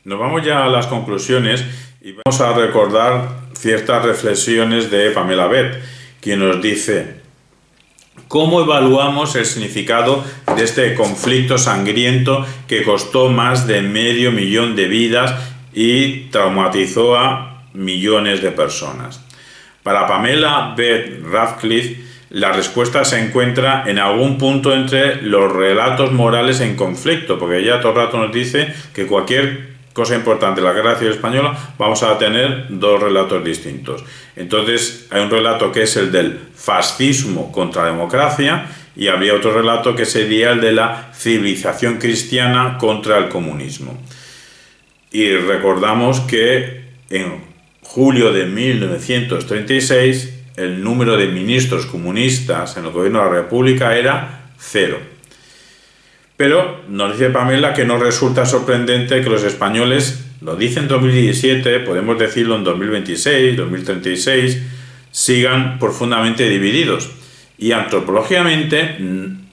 Nos vamos ya a las conclusiones y vamos a recordar ciertas reflexiones de Pamela Beth, quien nos dice: ¿cómo evaluamos el significado de este conflicto sangriento que costó más de 500.000 de vidas y traumatizó a millones de personas? Para Pamela Beth Radcliffe, la respuesta se encuentra en algún punto entre los relatos morales en conflicto, porque ella todo el rato nos dice que cualquier cosa importante de la Guerra Civil Española vamos a tener dos relatos distintos. Entonces hay un relato que es el del fascismo contra la democracia y habría otro relato que sería el de la civilización cristiana contra el comunismo. Y recordamos que en julio de 1936 el número de ministros comunistas en el gobierno de la República era 0. Pero nos dice Pamela que no resulta sorprendente que los españoles, lo dice en 2017, podemos decirlo en 2026, 2036, sigan profundamente divididos. Y antropológicamente,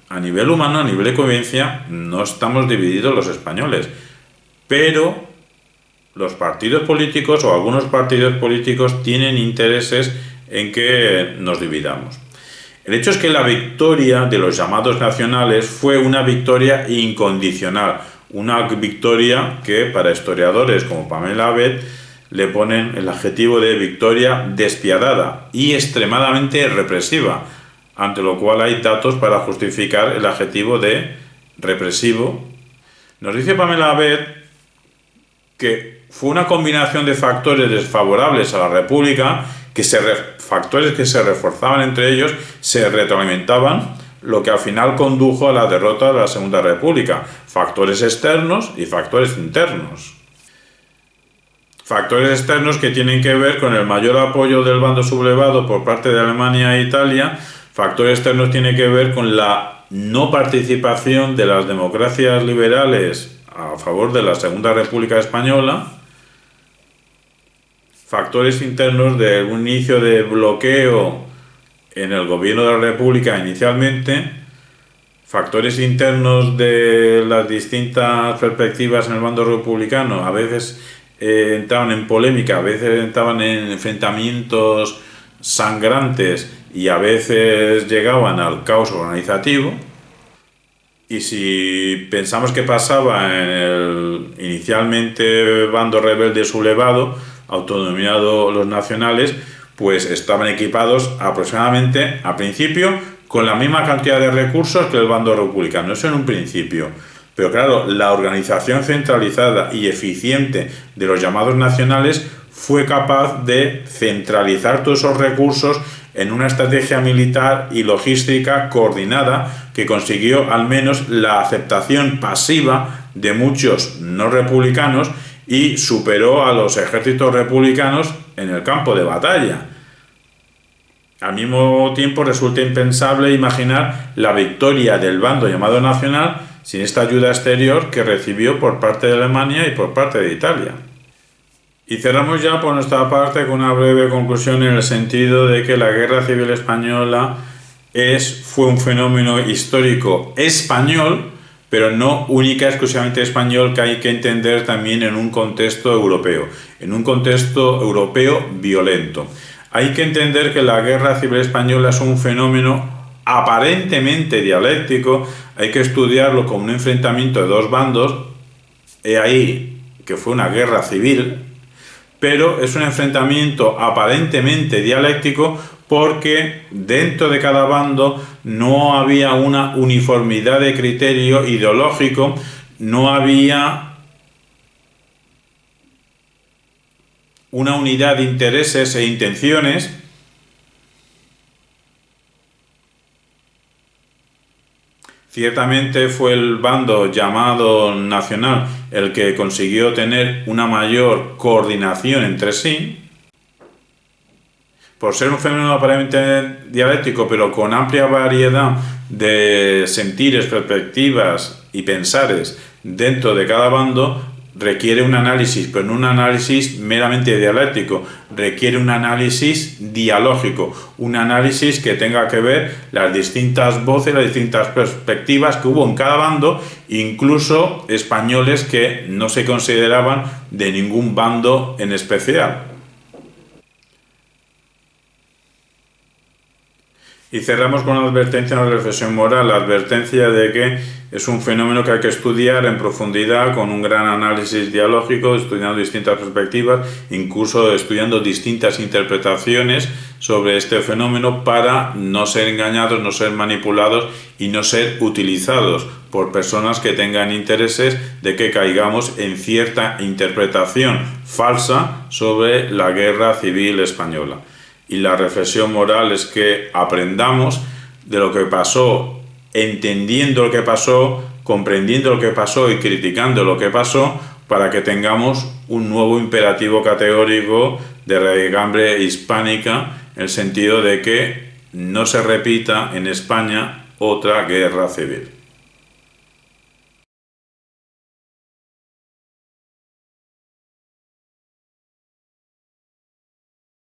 a nivel humano, a nivel de convivencia, no estamos divididos los españoles. Pero los partidos políticos o algunos partidos políticos tienen intereses en que nos dividamos. El hecho es que la victoria de los llamados nacionales fue una victoria incondicional, una victoria que para historiadores como Pamela Beth le ponen el adjetivo de victoria despiadada y extremadamente represiva, ante lo cual hay datos para justificar el adjetivo de represivo. Nos dice Pamela Beth que fue una combinación de factores desfavorables a la República, factores que se reforzaban entre ellos, se retroalimentaban, lo que al final condujo a la derrota de la Segunda República. Factores externos y factores internos. Factores externos que tienen que ver con el mayor apoyo del bando sublevado por parte de Alemania e Italia. Factores externos tienen que ver con la no participación de las democracias liberales a favor de la Segunda República Española. Factores internos de un inicio de bloqueo en el gobierno de la República inicialmente, factores internos de las distintas perspectivas en el bando republicano, a veces entraban en polémica, a veces entraban en enfrentamientos sangrantes y a veces llegaban al caos organizativo. Y si pensamos que pasaba en el inicialmente bando rebelde sublevado, autodenominado los nacionales, pues estaban equipados aproximadamente, al principio, con la misma cantidad de recursos que el bando republicano. Eso en un principio. Pero claro, la organización centralizada y eficiente de los llamados nacionales fue capaz de centralizar todos esos recursos en una estrategia militar y logística coordinada que consiguió al menos la aceptación pasiva de muchos no republicanos y superó a los ejércitos republicanos en el campo de batalla. Al mismo tiempo resulta impensable imaginar la victoria del bando llamado nacional sin esta ayuda exterior que recibió por parte de Alemania y por parte de Italia. Y cerramos ya por nuestra parte con una breve conclusión en el sentido de que la Guerra Civil Española fue un fenómeno histórico español, pero no única exclusivamente español, que hay que entender también en un contexto europeo violento. Hay que entender que la Guerra Civil Española es un fenómeno aparentemente dialéctico, hay que estudiarlo como un enfrentamiento de dos bandos, ahí que fue una guerra civil, pero es un enfrentamiento aparentemente dialéctico porque dentro de cada bando no había una uniformidad de criterio ideológico, no había una unidad de intereses e intenciones. Ciertamente fue el bando llamado nacional el que consiguió tener una mayor coordinación entre sí. Por ser un fenómeno aparentemente dialéctico, pero con amplia variedad de sentires, perspectivas y pensares dentro de cada bando, requiere un análisis, pero no un análisis meramente dialéctico, requiere un análisis dialógico, un análisis que tenga que ver las distintas voces, las distintas perspectivas que hubo en cada bando, incluso españoles que no se consideraban de ningún bando en especial. Y cerramos con una advertencia, una reflexión moral, la advertencia de que es un fenómeno que hay que estudiar en profundidad, con un gran análisis dialógico, estudiando distintas perspectivas, incluso estudiando distintas interpretaciones sobre este fenómeno para no ser engañados, no ser manipulados y no ser utilizados por personas que tengan intereses de que caigamos en cierta interpretación falsa sobre la guerra civil española. Y la reflexión moral es que aprendamos de lo que pasó, entendiendo lo que pasó, comprendiendo lo que pasó y criticando lo que pasó, para que tengamos un nuevo imperativo categórico de raigambre hispánica, en el sentido de que no se repita en España otra guerra civil.